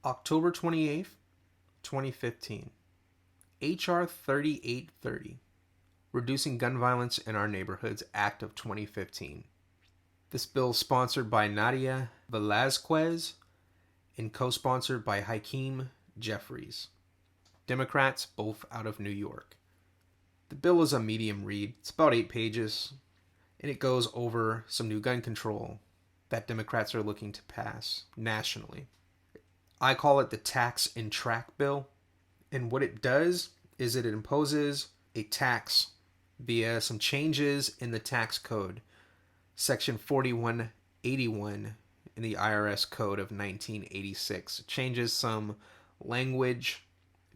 October 28th, 2015. HR3830, Reducing Gun Violence in Our Neighborhoods Act of 2015. This bill is sponsored by Nadia Velazquez and co-sponsored by Hakeem Jeffries. Democrats, both out of New York. The bill is a medium read. It's about 8 pages, and it goes over some new gun control that Democrats are looking to pass nationally. I call it the Tax and Track Bill, and what it does is it imposes a tax via some changes in the tax code, Section 4181 in the IRS Code of 1986. It changes some language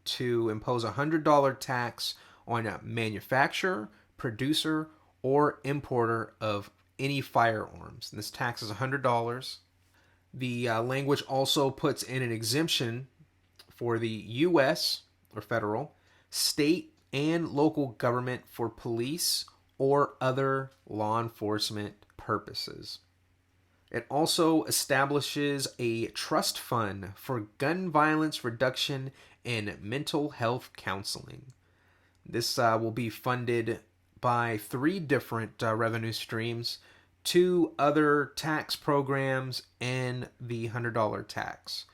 to impose a $100 tax on a manufacturer, producer, or importer of any firearms. And this tax is $100. The language also puts in an exemption for the U.S. or federal, state, and local government for police or other law enforcement purposes. It also establishes a trust fund for gun violence reduction and mental health counseling. This will be funded by 3 different revenue streams, 2 other tax programs, and the $100 tax.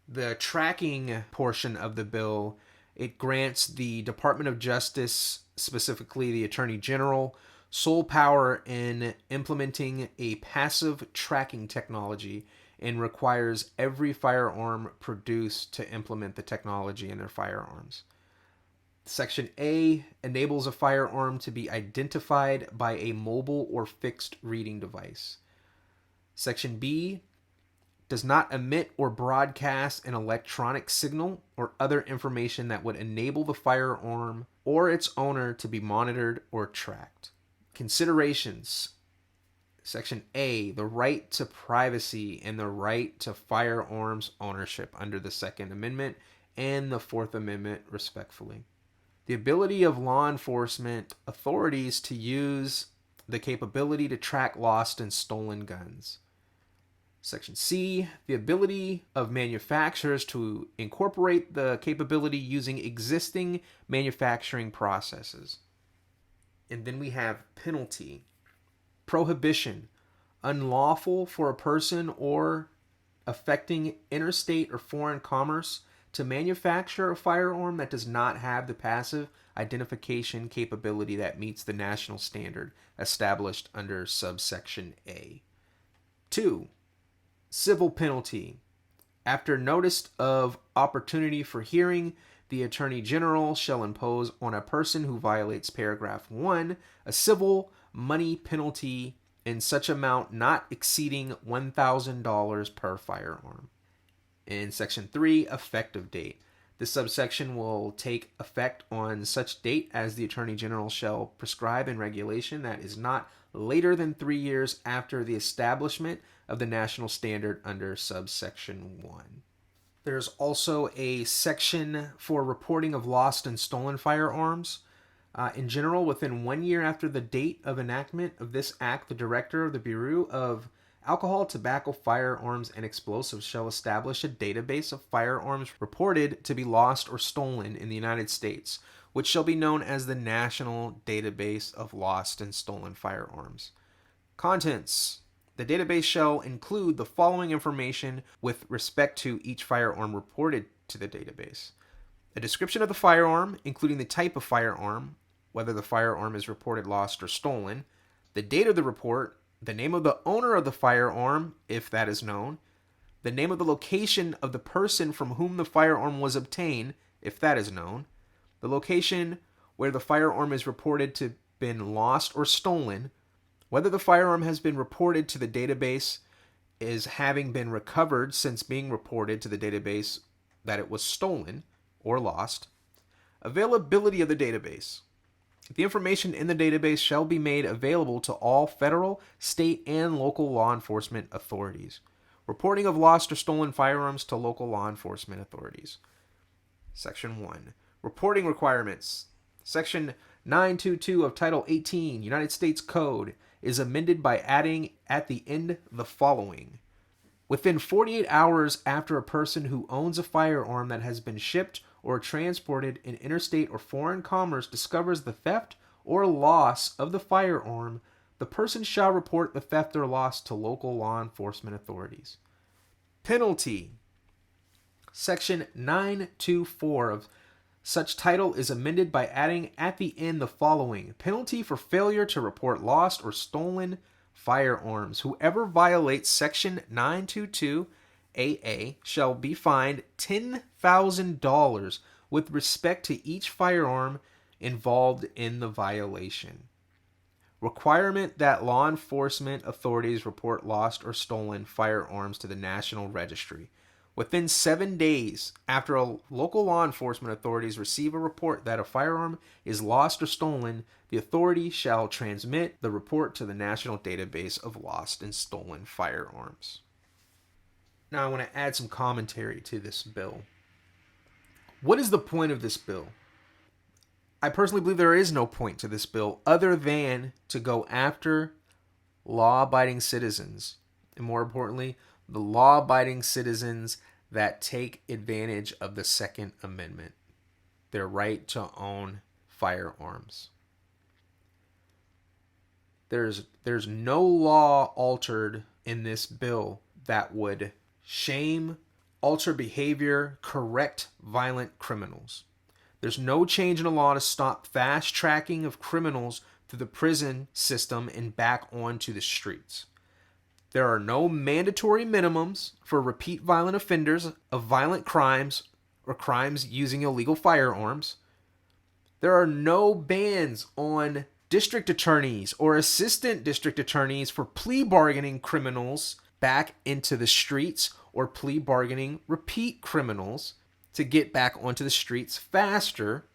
The tracking portion of the bill, it grants the Department of Justice, specifically the Attorney General, sole power in implementing a passive tracking technology and requires every firearm produced to implement the technology in their firearms. Section A enables a firearm to be identified by a mobile or fixed reading device. Section B does not emit or broadcast an electronic signal or other information that would enable the firearm or its owner to be monitored or tracked. Considerations. Section A, the right to privacy and the right to firearms ownership under the Second Amendment and the Fourth Amendment, respectfully. The ability of law enforcement authorities to use the capability to track lost and stolen guns. Section C, the ability of manufacturers to incorporate the capability using existing manufacturing processes. And then we have penalty. Prohibition, unlawful for a person or affecting interstate or foreign commerce to manufacture a firearm that does not have the passive identification capability that meets the national standard established under subsection A. 2. Civil penalty. After notice of opportunity for hearing, the Attorney General shall impose on a person who violates paragraph 1 a civil money penalty in such amount not exceeding $1,000 per firearm. In Section 3, effective date. This subsection will take effect on such date as the Attorney General shall prescribe in regulation that is not later than 3 years after the establishment of the national standard under subsection 1. There's also a section for reporting of lost and stolen firearms. In general, within 1 year after the date of enactment of this act, the Director of the Bureau of Alcohol, Tobacco, Firearms, and Explosives shall establish a database of firearms reported to be lost or stolen in the United States, which shall be known as the National Database of Lost and Stolen Firearms. Contents. The database shall include the following information with respect to each firearm reported to the database. A description of the firearm, including the type of firearm, whether the firearm is reported lost or stolen, the date of the report, the name of the owner of the firearm, if that is known, the name of the location of the person from whom the firearm was obtained, if that is known, the location where the firearm is reported to have been lost or stolen, whether the firearm has been reported to the database as having been recovered since being reported to the database that it was stolen or lost, availability of the database. The information in the database shall be made available to all federal, state, and local law enforcement authorities. Reporting of lost or stolen firearms to local law enforcement authorities. Section 1. Reporting requirements. Section 922 of Title 18, United States Code, is amended by adding at the end the following. Within 48 hours after a person who owns a firearm that has been shipped or transported in interstate or foreign commerce discovers the theft or loss of the firearm, the person shall report the theft or loss to local law enforcement authorities. Penalty. Section 924 of such title is amended by adding at the end the following: penalty for failure to report lost or stolen firearms. Whoever violates Section 922 AA shall be fined $10,000 with respect to each firearm involved in the violation. Requirement that law enforcement authorities report lost or stolen firearms to the National Registry. Within 7 days after local law enforcement authorities receive a report that a firearm is lost or stolen, the authority shall transmit the report to the National Database of Lost and Stolen Firearms. Now I want to add some commentary to this bill. What is the point of this bill? I personally believe there is no point to this bill other than to go after law-abiding citizens, and more importantly, the law-abiding citizens that take advantage of the Second Amendment, their right to own firearms. There's no law altered in this bill that would shame, alter behavior, correct violent criminals. There's no change in the law to stop fast tracking of criminals through the prison system and back onto the streets. There are no mandatory minimums for repeat violent offenders of violent crimes or crimes using illegal firearms. There are no bans on district attorneys or assistant district attorneys for plea bargaining criminals back into the streets or plea bargaining repeat criminals to get back onto the streets faster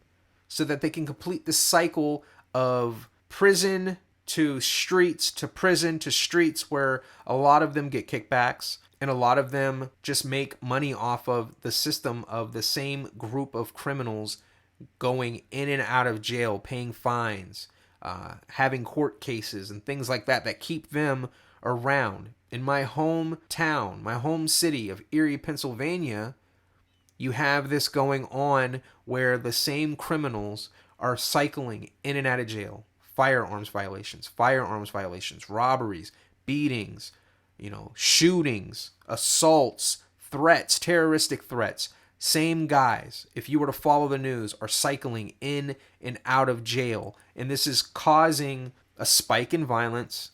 so that they can complete the cycle of prison to streets to prison to streets, where a lot of them get kickbacks and a lot of them just make money off of the system of the same group of criminals going in and out of jail, paying fines, having court cases and things like that that keep them around. In my hometown, my home city of Erie, Pennsylvania, you have this going on where the same criminals are cycling in and out of jail. Firearms violations, robberies, beatings, shootings, assaults, threats, terroristic threats. Same guys, if you were to follow the news, are cycling in and out of jail. And this is causing a spike in violence.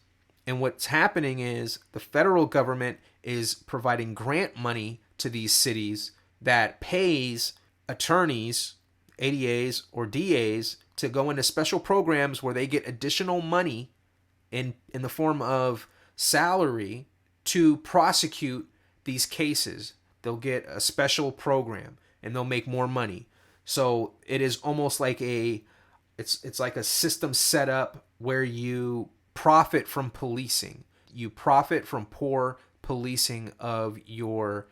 And what's happening is the federal government is providing grant money to these cities that pays attorneys, ADAs or DAs, to go into special programs where they get additional money in the form of salary to prosecute these cases. They'll get a special program and they'll make more money. So it is almost like it's like a system set up where you profit from policing. You profit from poor policing of your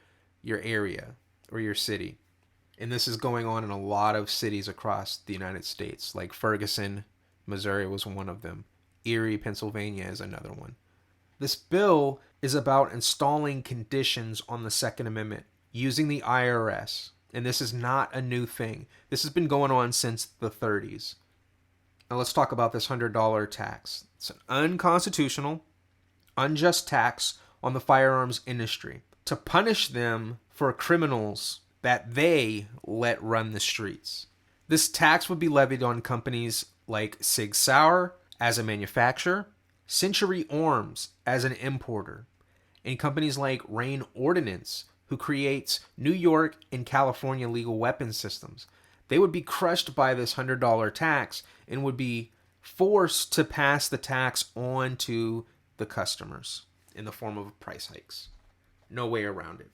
area or your city. And this is going on in a lot of cities across the United States, like Ferguson, Missouri was one of them. Erie, Pennsylvania is another one. This bill is about installing conditions on the Second Amendment using the IRS. And this is not a new thing. This has been going on since the 30s. Now let's talk about this $100 tax. It's an unconstitutional, unjust tax on the firearms industry to punish them for criminals that they let run the streets. This tax would be levied on companies like Sig Sauer as a manufacturer, Century Arms as an importer, and companies like Rain Ordnance, who creates New York and California legal weapons systems. They would be crushed by this $100 tax and would be forced to pass the tax on to the customers in the form of price hikes. No way around it.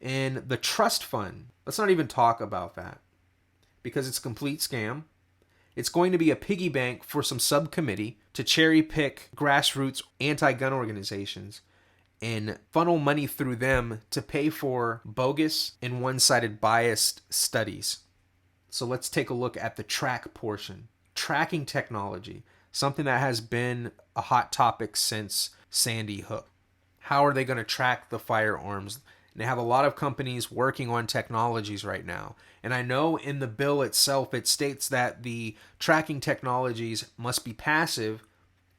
And the trust fund, let's not even talk about that because it's a complete scam. It's going to be a piggy bank for some subcommittee to cherry pick grassroots anti-gun organizations and funnel money through them to pay for bogus and one-sided biased studies. So let's take a look at the track portion. Tracking technology, something that has been a hot topic since Sandy Hook. How are they going to track the firearms? And they have a lot of companies working on technologies right now. And I know in the bill itself, it states that the tracking technologies must be passive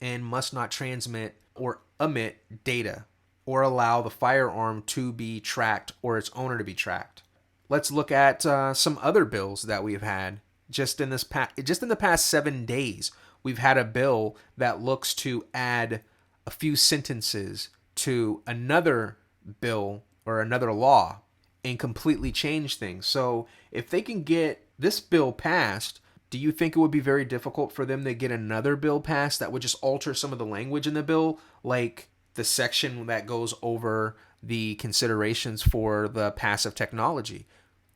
and must not transmit or emit data or allow the firearm to be tracked or its owner to be tracked. Let's look at some other bills that we've had just in the past 7 days. We've had a bill that looks to add a few sentences to another bill or another law and completely change things. So if they can get this bill passed, do you think it would be very difficult for them to get another bill passed that would just alter some of the language in the bill, like the section that goes over the considerations for the passive technology?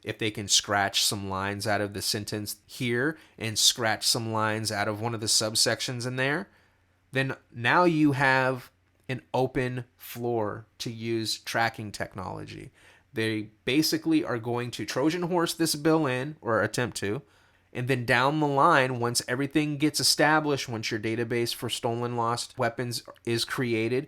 If they can scratch some lines out of the sentence here and scratch some lines out of one of the subsections in there, then now you have an open floor to use tracking technology. They basically are going to Trojan horse this bill in, or attempt to, and then down the line, once everything gets established, once your database for stolen lost weapons is created,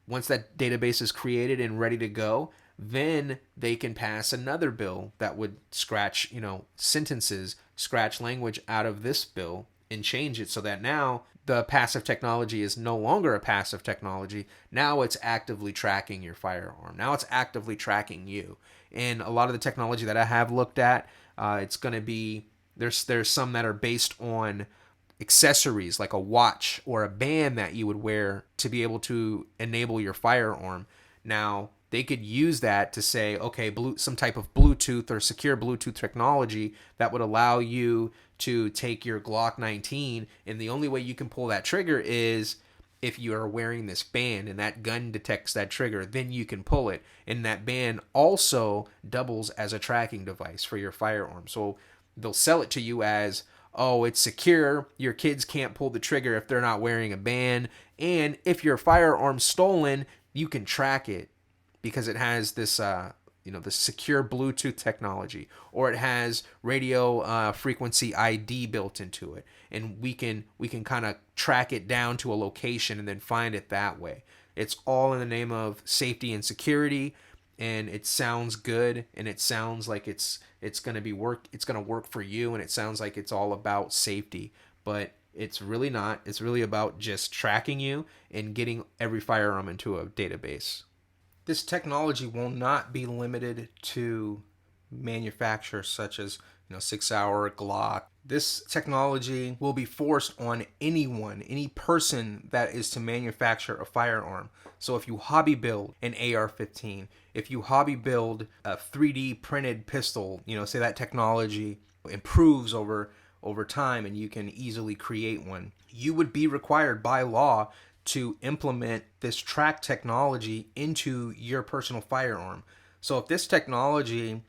once that database is created and ready to go, then they can pass another bill that would scratch, sentences, scratch language out of this bill and change it so that now the passive technology is no longer a passive technology. Now it's actively tracking your firearm. Now it's actively tracking you. And a lot of the technology that I have looked at, it's going to be there's some that are based on accessories like a watch or a band that you would wear to be able to enable your firearm. Now, they could use that to say, okay, some type of Bluetooth or secure Bluetooth technology that would allow you to take your Glock 19, and the only way you can pull that trigger is if you are wearing this band and that gun detects that trigger, then you can pull it. And that band also doubles as a tracking device for your firearm. So they'll sell it to you as, oh, it's secure. Your kids can't pull the trigger if they're not wearing a band. And if your firearm's stolen, you can track it because it has this, the secure Bluetooth technology, or it has radio frequency ID built into it, and we can kind of track it down to a location and then find it that way. It's all in the name of safety and security, and it sounds good, and it sounds like it's going to work for you, and it sounds like it's all about safety, but it's really not. It's really about just tracking you and getting every firearm into a database. This technology will not be limited to manufacturers such as 6 Hour, Glock. This technology will be forced on anyone, any person that is to manufacture a firearm. So if you hobby build an AR-15, if you hobby build a 3D printed pistol, say that technology improves over time and you can easily create one, you would be required by law to implement this track technology into your personal firearm. So if this technology,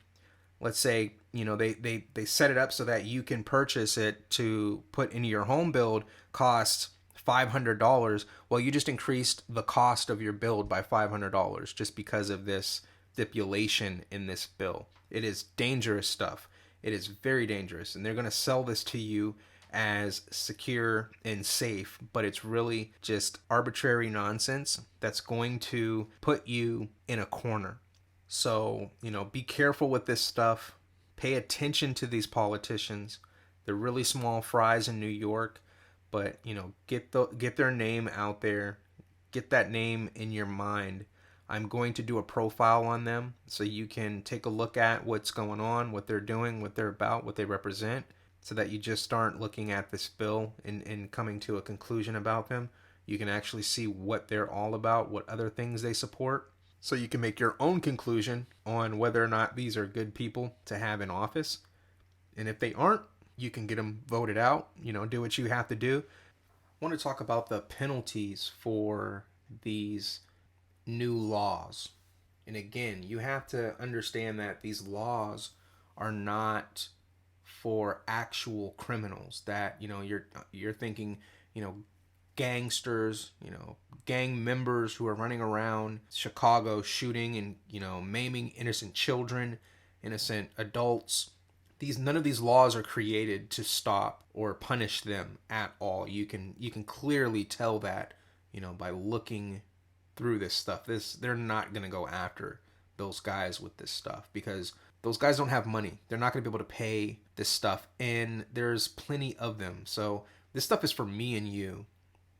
let's say, they set it up so that you can purchase it to put into your home build, costs $500, well, you just increased the cost of your build by $500 just because of this stipulation in this bill. It is dangerous stuff. It is very dangerous, and they're going to sell this to you as secure and safe, but it's really just arbitrary nonsense that's going to put you in a corner. So, be careful with this stuff. Pay attention to these politicians. They're really small fries in New York, but, get their name out there. Get that name in your mind. I'm going to do a profile on them so you can take a look at what's going on, what they're doing, what they're about, what they represent, so that you just aren't looking at this bill and coming to a conclusion about them. You can actually see what they're all about, what other things they support, so you can make your own conclusion on whether or not these are good people to have in office. And if they aren't, you can get them voted out, do what you have to do. I want to talk about the penalties for these new laws. And again, you have to understand that these laws are not for actual criminals that you're thinking gangsters, gang members who are running around Chicago shooting and maiming innocent children, innocent adults. None of these laws are created to stop or punish them at all. You can clearly tell that by looking through this stuff. They're not going to go after those guys with this stuff because those guys don't have money. They're not going to be able to pay this stuff, and there's plenty of them. So this stuff is for me and you.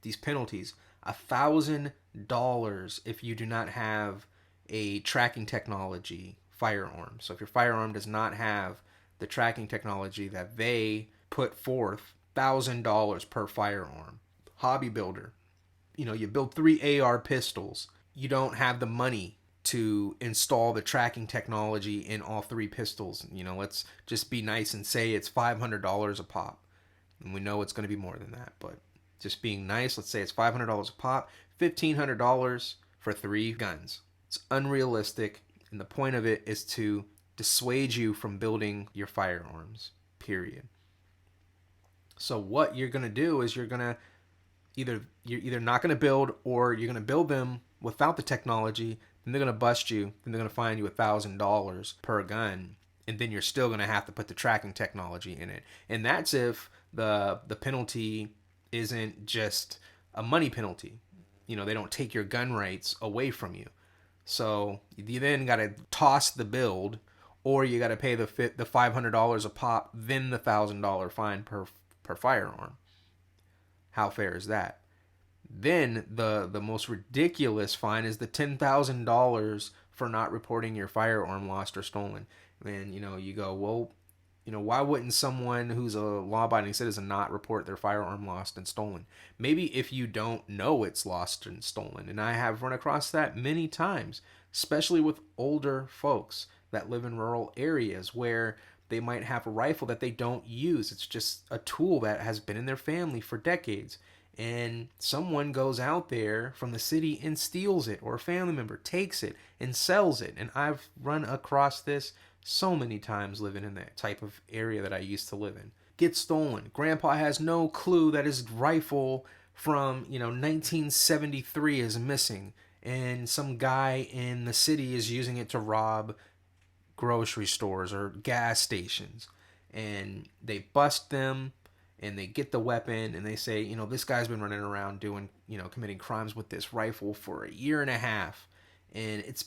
These penalties, $1,000 if you do not have a tracking technology firearm. So if your firearm does not have the tracking technology that they put forth, $1,000 per firearm. Hobby builder, you build 3 AR pistols. You don't have the money to install the tracking technology in all 3 pistols. Let's just be nice and say it's $500 a pop. And we know it's going to be more than that, but just being nice, let's say it's $500 a pop, $1,500 for 3 guns. It's unrealistic, and the point of it is to dissuade you from building your firearms, period. So what you're going to do is you're either not going to build, or you're going to build them without the technology, and they're going to bust you, and they're going to fine you $1,000 per gun, and then you're still going to have to put the tracking technology in it. And that's if the penalty isn't just a money penalty. They don't take your gun rights away from you. So you then got to toss the build, or you got to pay the $500 a pop, then the $1,000 fine per firearm. How fair is that? Then the most ridiculous fine is the $10,000 for not reporting your firearm lost or stolen. And you go, well, why wouldn't someone who's a law-abiding citizen not report their firearm lost and stolen? Maybe if you don't know it's lost and stolen. And I have run across that many times, especially with older folks that live in rural areas where they might have a rifle that they don't use. It's just a tool that has been in their family for decades. And someone goes out there from the city and steals it, or a family member takes it and sells it. And I've run across this so many times living in that type of area that I used to live in. Gets stolen. Grandpa has no clue that his rifle from 1973 is missing, and some guy in the city is using it to rob grocery stores or gas stations, and they bust them and they get the weapon and they say, this guy's been running around doing, committing crimes with this rifle for a year and a half, and it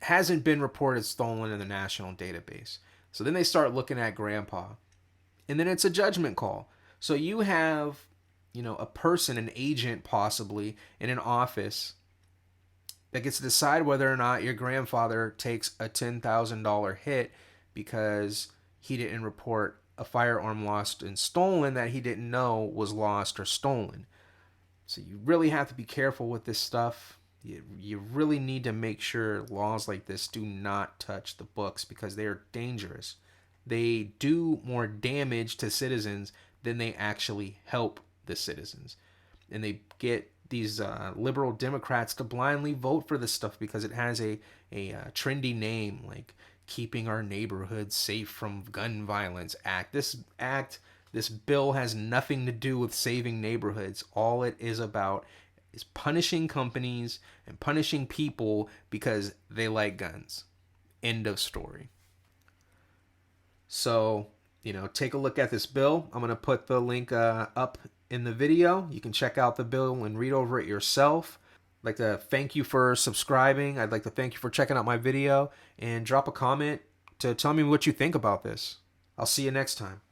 hasn't been reported stolen in the national database. So then they start looking at Grandpa, and then it's a judgment call. So you have, a person, an agent possibly in an office that gets to decide whether or not your grandfather takes a $10,000 hit because he didn't report a firearm lost and stolen that he didn't know was lost or stolen. So you really have to be careful with this stuff. You really need to make sure laws like this do not touch the books, because they are dangerous. They do more damage to citizens than they actually help the citizens. And they get these liberal Democrats to blindly vote for this stuff because it has a trendy name, like Keeping Our Neighborhoods Safe from Gun Violence Act. This bill has nothing to do with saving neighborhoods. All it is about is punishing companies and punishing people because they like guns. End of story. So, take a look at this bill. I'm going to put the link up in the video. You can check out the bill and read over it yourself. I'd like to thank you for subscribing. I'd like to thank you for checking out my video, and drop a comment to tell me what you think about this. I'll see you next time.